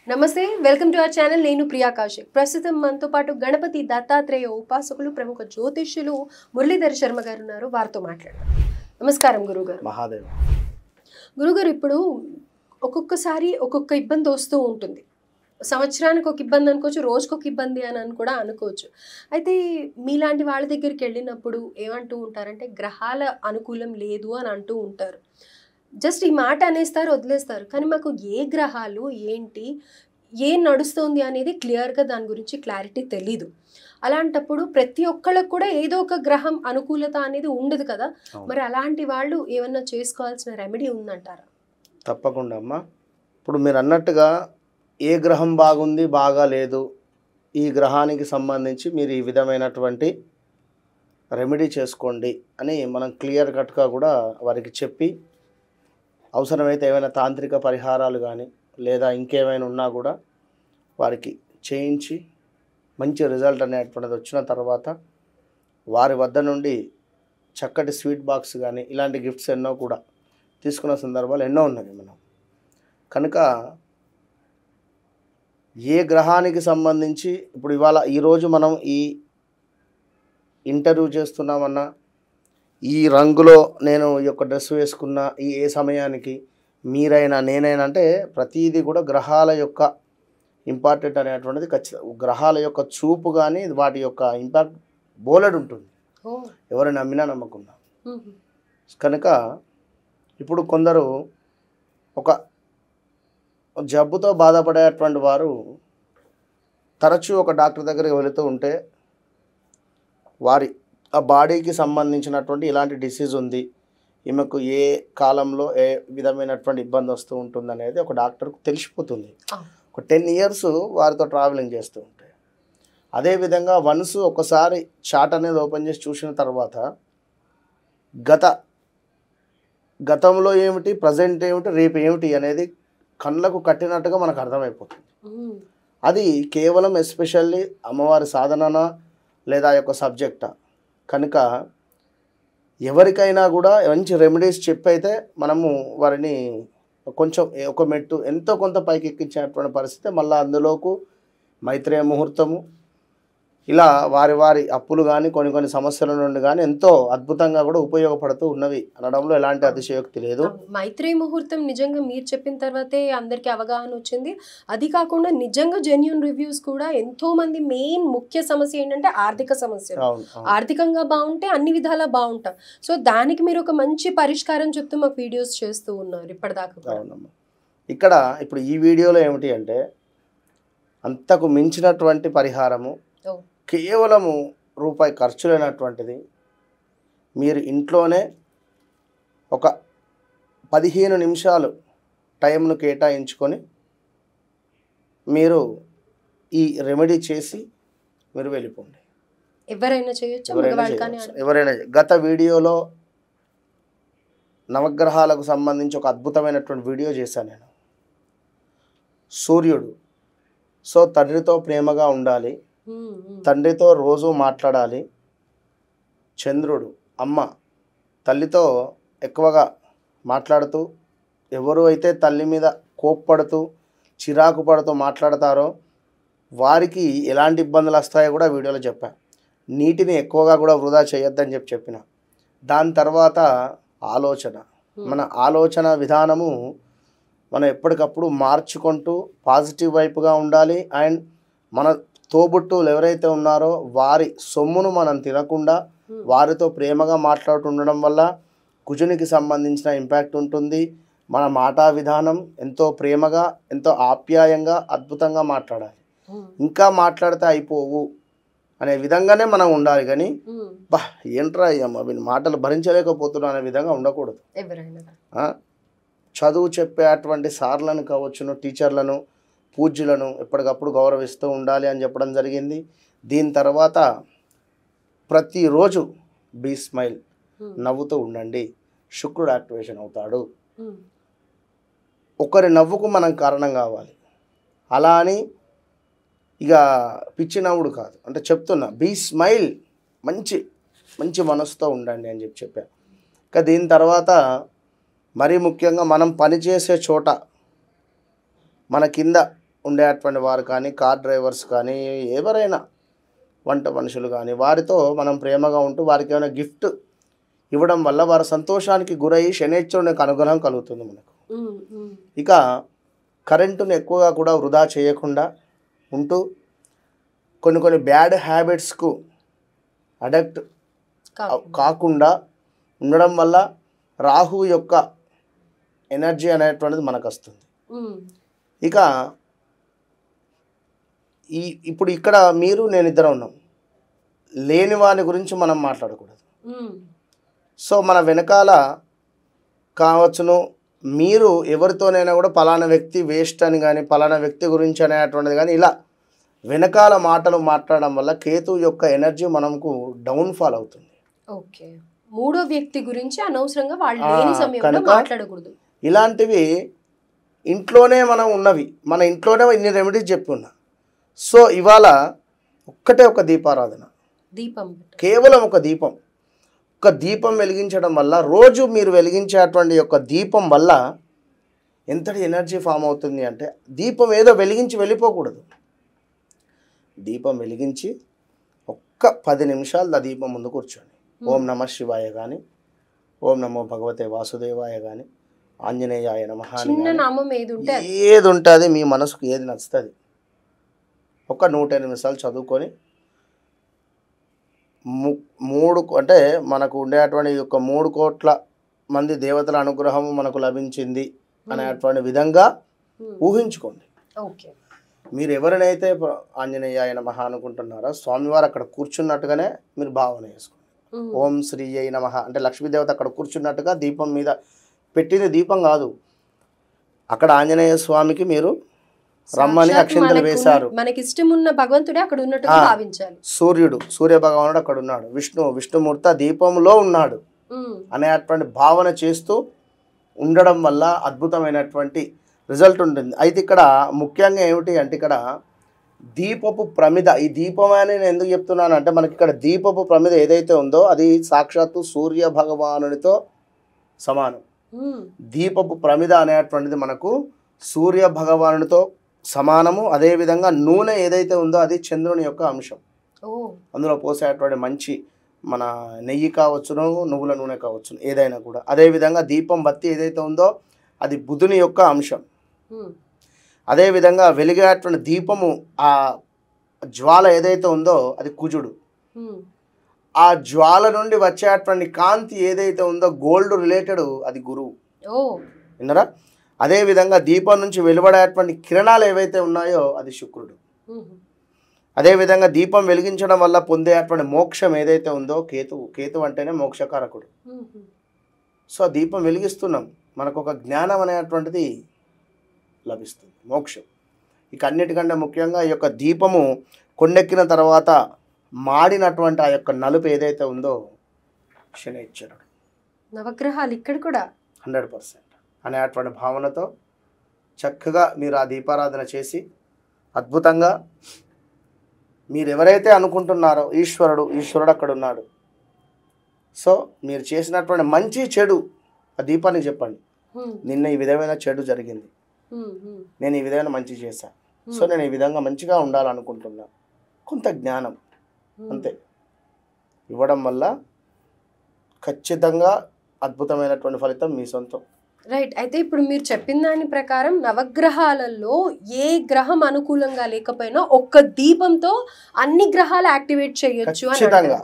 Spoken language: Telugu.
నమస్తే వెల్కమ్ టు అవర్ ఛానల్ నేను ప్రియా కౌశిక్ ప్రస్తుతం మనతో పాటు గణపతి దత్తాత్రేయ ఉపాసకులు ప్రముఖ జ్యోతిష్యులు మురళీధర్ శర్మ గారు ఉన్నారు వారితో మాట్లాడదాం నమస్కారం గురుగారు మహాదేవ్ గురుగారు ఇప్పుడు ఒక్కొక్కసారి ఒక్కొక్క ఇబ్బంది వస్తూ ఉంటుంది సంవత్సరానికి ఒక ఇబ్బంది అనుకోవచ్చు రోజుకి ఒక ఇబ్బంది అని కూడా అనుకోవచ్చు అయితే మీలాంటి వాళ్ళ దగ్గరికి వెళ్ళినప్పుడు ఏమంటూ ఉంటారంటే గ్రహాల అనుకూలం లేదు అని అంటూ ఉంటారు జస్ట్ ఈ మాట అనేస్తారు వదిలేస్తారు కానీ మాకు ఏ గ్రహాలు ఏంటి ఏం నడుస్తుంది అనేది క్లియర్గా దాని గురించి క్లారిటీ తెలీదు అలాంటప్పుడు ప్రతి ఒక్కళ్ళకు కూడా ఏదో ఒక గ్రహం అనుకూలత అనేది ఉండదు కదా మరి అలాంటి వాళ్ళు ఏమన్నా చేసుకోవాల్సిన రెమెడీ ఉందంటారా? తప్పకుండా అమ్మా. ఇప్పుడు మీరు అన్నట్టుగా ఏ గ్రహం బాగుంది బాగా లేదు ఈ గ్రహానికి సంబంధించి మీరు ఈ విధమైనటువంటి రెమెడీ చేసుకోండి అని మనం క్లియర్ కట్గా కూడా వారికి చెప్పి అవసరమైతే ఏమైనా తాంత్రిక పరిహారాలు కానీ లేదా ఇంకేమైనా ఉన్నా కూడా వారికి చేయించి మంచి రిజల్ట్ అనేటువంటిది వచ్చిన తర్వాత వారి వద్ద నుండి చక్కటి స్వీట్ బాక్స్ కానీ ఇలాంటి గిఫ్ట్స్ ఎన్నో కూడా తీసుకున్న సందర్భాలు ఎన్నో ఉన్నాయి. మనం కనుక ఏ గ్రహానికి సంబంధించి ఇప్పుడు ఇవాళ ఈరోజు మనం ఈ ఇంటర్వ్యూ చేస్తున్నామన్నా ఈ రంగులో నేను ఈ యొక్క డ్రెస్ వేసుకున్న ఈ ఏ సమయానికి మీరైనా నేనైనా అంటే ప్రతిదీ కూడా గ్రహాల యొక్క ఇంపార్టెంట్ అనేటువంటిది ఖచ్చితంగా గ్రహాల యొక్క చూపు కానీ వాటి యొక్క ఇంపాక్ట్ బోలెడ్ ఉంటుంది ఎవరు నమ్మినా నమ్మకున్నా. కనుక ఇప్పుడు కొందరు ఒక జబ్బుతో బాధపడేటువంటి వారు తరచూ ఒక డాక్టర్ దగ్గరికి వెళుతూ ఉంటే వారి ఆ బాడీకి సంబంధించినటువంటి ఇలాంటి డిసీజ్ ఉంది ఈమెకు ఏ కాలంలో ఏ విధమైనటువంటి ఇబ్బంది వస్తూ ఉంటుంది అనేది ఒక డాక్టర్కు తెలిసిపోతుంది. ఒక 10 years వారితో ట్రావెలింగ్ చేస్తూ ఉంటాయి. అదేవిధంగా వన్స్ ఒకసారి చార్ట్ అనేది ఓపెన్ చేసి చూసిన తర్వాత గతంలో ఏమిటి ప్రజెంట్ ఏమిటి రేపు ఏమిటి అనేది కళ్ళకు కట్టినట్టుగా మనకు అర్థమైపోతుంది. అది కేవలం ఎస్పెషల్లీ అమ్మవారి సాధననా లేదా ఆ యొక్క సబ్జెక్టా కనుక ఎవరికైనా కూడా మంచి రెమెడీస్ చెప్పైతే మనము వారిని కొంచెం ఒక మెట్టు ఎంతో కొంత పైకి ఎక్కించేటువంటి పరిస్థితి మళ్ళీ అందులోకి మైత్రేయ ముహూర్తము ఇలా వారి అప్పులు కానీ కొన్ని సమస్యల నుండి కానీ ఎంతో అద్భుతంగా కూడా ఉపయోగపడుతూ ఉన్నవి అనడంలో ఎలాంటి అతిశయోక్తి లేదు. మైత్రేయ ముహూర్తం నిజంగా మీరు చెప్పిన తర్వాతే అందరికీ అవగాహన వచ్చింది. అది కాకుండా నిజంగా జెన్యూన్ రివ్యూస్ కూడా ఎంతో మంది మెయిన్ ముఖ్య సమస్య ఏంటంటే ఆర్థిక సమస్య. ఆర్థికంగా బాగుంటే అన్ని విధాలా బాగుంటాం. సో దానికి మీరు ఒక మంచి పరిష్కారం చెప్తూ మాకు వీడియోస్ చేస్తూ ఉన్నారు ఇప్పటిదాకా. అవునమ్మా. ఇక్కడ ఇప్పుడు ఈ వీడియోలో ఏమిటి అంటే అంతకు మించినటువంటి పరిహారము కేవలము రూపాయి ఖర్చు లేనటువంటిది మీరు ఇంట్లోనే ఒక 15 నిమిషాలు టైంను కేటాయించుకొని మీరు ఈ రెమెడీ చేసి మీరు వెళ్ళిపోండి. ఎవరైనా చేయొచ్చు. ఎవరైనా గత వీడియోలో నవగ్రహాలకు సంబంధించి ఒక అద్భుతమైనటువంటి వీడియో చేశాను నేను. సూర్యుడు సో తండ్రితో ప్రేమగా ఉండాలి, తండ్రితో రోజు మాట్లాడాలి. చంద్రుడు అమ్మ తల్లితో ఎక్కువగా మాట్లాడుతూ ఎవరు అయితే తల్లి మీద కోప్పడుతూ చిరాకు పడుతూ మాట్లాడతారో వారికి ఎలాంటి ఇబ్బందులు వస్తాయో కూడా వీడియోలో చెప్పాను. నీటిని ఎక్కువగా కూడా వృధా చేయొద్దని చెప్పిన. దాని తర్వాత ఆలోచన, మన ఆలోచన విధానము మనం ఎప్పటికప్పుడు మార్చుకుంటూ పాజిటివ్ వైపుగా ఉండాలి. అండ్ మన తోబుట్టువులు ఎవరైతే ఉన్నారో వారి సొమ్మును మనం తినకుండా వారితో ప్రేమగా మాట్లాడుతుండడం వల్ల కుజునికి సంబంధించిన ఇంపాక్ట్ ఉంటుంది. మన మాటా విధానం ఎంతో ప్రేమగా ఎంతో ఆప్యాయంగా అద్భుతంగా మాట్లాడాలి. ఇంకా మాట్లాడితే అయిపోవు అనే విధంగానే మనం ఉండాలి కానీ బా ఏంట్రా అవి మాటలు భరించలేకపోతున్నా అనే విధంగా ఉండకూడదు. చదువు చెప్పేటువంటి సార్లను కావచ్చును టీచర్లను పూజ్యులను ఎప్పటికప్పుడు గౌరవిస్తూ ఉండాలి అని చెప్పడం జరిగింది. దీని తర్వాత ప్రతిరోజు బీ స్మైల్ నవ్వుతూ ఉండండి, శుక్రుడు యాక్టివేషన్ అవుతాడు. ఒకరి నవ్వుకు మనం కారణం కావాలి. అలా అని ఇక పిచ్చి నవ్వుడు కాదు, అంటే చెప్తున్నా బీ స్మైల్ మంచి మంచి మనసుతో ఉండండి అని చెప్పాను. ఇంకా దీని తర్వాత మరీ ముఖ్యంగా మనం పనిచేసే చోట మన కింద ఉండేటువంటి వారు కానీ, కార్ డ్రైవర్స్ కానీ, ఎవరైనా వంట మనుషులు కానీ, వారితో మనం ప్రేమగా ఉంటూ వారికి ఏమైనా గిఫ్ట్ ఇవ్వడం వల్ల వారి సంతోషానికి గురయ్యి శనైశ్వరుని యొక్క అనుగ్రహం కలుగుతుంది మనకు. ఇక కరెంటును ఎక్కువగా కూడా వృధా చేయకుండా ఉంటూ కొన్ని బ్యాడ్ హ్యాబిట్స్కు అడక్ట్ కాకుండా ఉండడం వల్ల రాహు యొక్క ఎనర్జీ అనేటువంటిది మనకు వస్తుంది. ఇక ఇప్పుడు ఇక్కడ మీరు నేను ఇద్దరం ఉన్నాం, లేని వాని గురించి మనం మాట్లాడకూడదు. సో మన వెనకాల కావచ్చును, మీరు ఎవరితోనైనా కూడా పలానా వ్యక్తి వేస్ట్ అని కానీ, పలానా వ్యక్తి గురించి అనేటువంటిది కానీ, ఇలా వెనకాల మాటలు మాట్లాడడం వల్ల కేతు యొక్క ఎనర్జీ మనకు డౌన్ఫాల్ అవుతుంది. ఓకే, మూడో వ్యక్తి గురించి అనవసరంగా వాళ్ళు లేని సమయంలో మాట్లాడకూడదు. ఇలాంటివి ఇంట్లోనే మనం ఉన్నవి, మన ఇంట్లోనే ఇన్ని రెమెడీస్ చెప్పి ఉన్నా. సో ఇవాళ ఒక్కటే ఒక దీపారాధన, దీపం, కేవలం ఒక దీపం వెలిగించడం వల్ల, రోజు మీరు వెలిగించేటువంటి యొక్క దీపం వల్ల ఎంతటి ఎనర్జీ ఫామ్ అవుతుంది అంటే, దీపం ఏదో వెలిగించి వెళ్ళిపోకూడదు. దీపం వెలిగించి ఒక్క 10 నిమిషాలు ఆ దీపం ముందు కూర్చోండి. ఓం నమః శివాయ కానీ, ఓం నమో భగవతే వాసుదేవాయ కానీ, ఆంజనేయాయ నమః ఏది ఉంటుంది మీ మనసుకు ఏది నచ్చుతుంది ఒక 108 నిమిషాలు చదువుకొని, 3 అంటే మనకు ఉండేటువంటి యొక్క 3 కోట్ల మంది దేవతల అనుగ్రహం మనకు లభించింది అనేటువంటి విధంగా ఊహించుకోండి. మీరు ఎవరినైతే ఆంజనేయాయ నమః అనుకుంటున్నారో స్వామివారు అక్కడ కూర్చున్నట్టుగానే మీరు భావన చేసుకోండి. ఓం శ్రీ అయి నమః అంటే లక్ష్మీదేవత అక్కడ కూర్చున్నట్టుగా, దీపం మీద పెట్టింది దీపం కాదు, అక్కడ ఆంజనేయ స్వామికి మీరు రమ్మని అక్షింతలు వేశారు. మనకి ఇష్టం ఉన్న భగవంతుడే అక్కడ ఉన్నట్టుగా భావించాలి. సూర్య భగవానుడు అక్కడ ఉన్నాడు, విష్ణుమూర్తి దీపంలో ఉన్నాడు అనేటువంటి భావన చేస్తూ ఉండడం వల్ల అద్భుతమైనటువంటి రిజల్ట్ ఉంటుంది. అయితే ఇక్కడ ముఖ్యంగా ఏమిటి అంటే, ఇక్కడ దీపపు ప్రమిద, ఈ దీపం అని నేను ఎందుకు చెప్తున్నాను అంటే, మనకి ఇక్కడ దీపపు ప్రమిద ఏదైతే ఉందో అది సాక్షాత్తు సూర్య భగవానుడితో సమానం. దీపపు ప్రమిద అనేటువంటిది మనకు సూర్య భగవానుడితో సమానము. అదేవిధంగా నూనె ఏదైతే ఉందో అది చంద్రుని యొక్క అంశం. అందులో పోసేటువంటి మంచి మన నెయ్యి కావచ్చును, నువ్వుల నూనె కావచ్చును, ఏదైనా కూడా. అదేవిధంగా దీపం బత్తి ఏదైతే ఉందో అది బుధుని యొక్క అంశం. అదేవిధంగా వెలిగేటువంటి దీపము ఆ జ్వాల ఏదైతే ఉందో అది కుజుడు. ఆ జ్వాల నుండి వచ్చేటువంటి కాంతి ఏదైతే ఉందో గోల్డ్ రిలేటెడ్ అది గురువు. విన్నారా? అదేవిధంగా దీపం నుంచి వెలువడేటువంటి కిరణాలు ఏవైతే ఉన్నాయో అది శుక్రుడు. అదేవిధంగా దీపం వెలిగించడం వల్ల పొందేటువంటి మోక్షం ఏదైతే ఉందో కేతు అంటేనే మోక్షకారకుడు. సో దీపం వెలిగిస్తున్నాం, మనకు ఒక జ్ఞానం అనేటువంటిది లభిస్తుంది, మోక్షం. ఇక అన్నిటికంటే ముఖ్యంగా ఈ యొక్క దీపము కొండెక్కిన తర్వాత మాడినటువంటి ఆ యొక్క నలుపు ఏదైతే ఉందో శనైశ్వరుడు. నవగ్రహాలు ఇక్కడ కూడా 100% అనేటువంటి భావనతో చక్కగా మీరు ఆ దీపారాధన చేసి అద్భుతంగా మీరు ఎవరైతే అనుకుంటున్నారో ఈశ్వరుడు అక్కడ ఉన్నాడు. సో మీరు చేసినటువంటి మంచి చెడు ఆ దీపానికి చెప్పండి, నిన్న ఈ విధమైన చెడు జరిగింది, నేను ఈ విధమైన మంచి చేశాను, సో నేను ఈ విధంగా మంచిగా ఉండాలనుకుంటున్నా. కొంత జ్ఞానం అంతే ఇవ్వడం వల్ల ఖచ్చితంగా అద్భుతమైనటువంటి ఫలితం మీ సొంతం. రైట్. అయితే ఇప్పుడు మీరు చెప్పిన దాని ప్రకారం నవగ్రహాలలో ఏ గ్రహం అనుకూలంగా లేకపోయినా ఒక్క దీపంతో అన్ని గ్రహాలు యాక్టివేట్ చేయొచ్చు. ఖచ్చితంగా